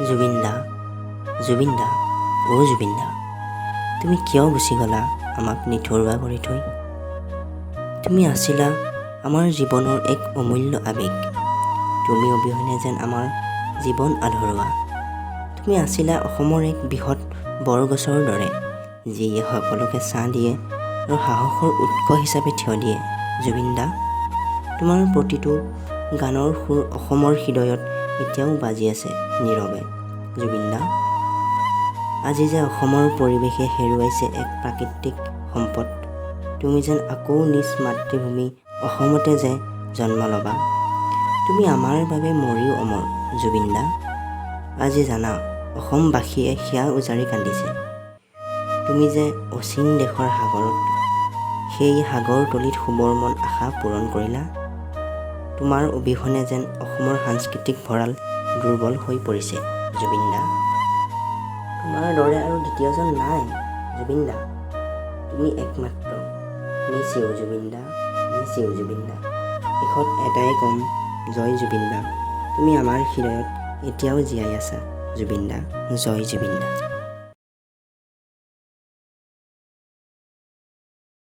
জুবিন দা, জুবিন দা, জুবিন দা, তুমি কিয় গুচি গ'লা আমাক নিথৰুৱা কৰি থৈ? তুমি আছিলা আমাৰ জীৱনৰ এক অমূল্য আৱেগ। তুমি অবিহনে যেন আমাৰ জীৱন আধৰুৱা। তুমি আছিলা অসমৰ এক বৃহৎ বৰগছৰ দৰে, যিয়ে সকলোকে ছাঁ দিয়ে আৰু সাহসৰ উৎস হিচাপে থিয় দিয়ে। জুবিন দা, তোমাৰ প্ৰতিটো গানৰ সুৰ অসমৰ হৃদয়ত এতিয়াও বাজি আছে নীৰৱে। জুবিন দা, আজি যে অসমৰ পৰিৱেশে হেৰুৱাইছে এক প্ৰাকৃতিক সম্পদ, তুমি যেন আকৌ নিজ মাতৃভূমি অসমতে যে জন্ম ল'বা। তুমি আমাৰ বাবে মৰিও অমৰ। জুবিন দা, আজি জানা অসমবাসীয়ে হিয়া উজাৰি কান্দিছে। তুমি যে অচিন দেশৰ সাগৰত, সেই সাগৰ তলিত শুবৰ মন আশা পূৰণ কৰিলা। তোমাৰ অবিহনে যেন অসমৰ সাংস্কৃতিক ভঁৰাল দুৰ্বল হৈ পৰিছে। জুবিন দা, তোমাৰ দৰে আৰু দ্বিতীয়জন নাই। জুবিন দা, তুমি একমাত্ৰ। মিছ ইউ জুবিন দা, মিছ ইউ জুবিন দা। শেষত এটাই ক'ম, জয় জুবিন দা। তুমি আমাৰ হৃদয়ত এতিয়াও জীয়াই আছা। জুবিন দা, জয় জুবিন দা।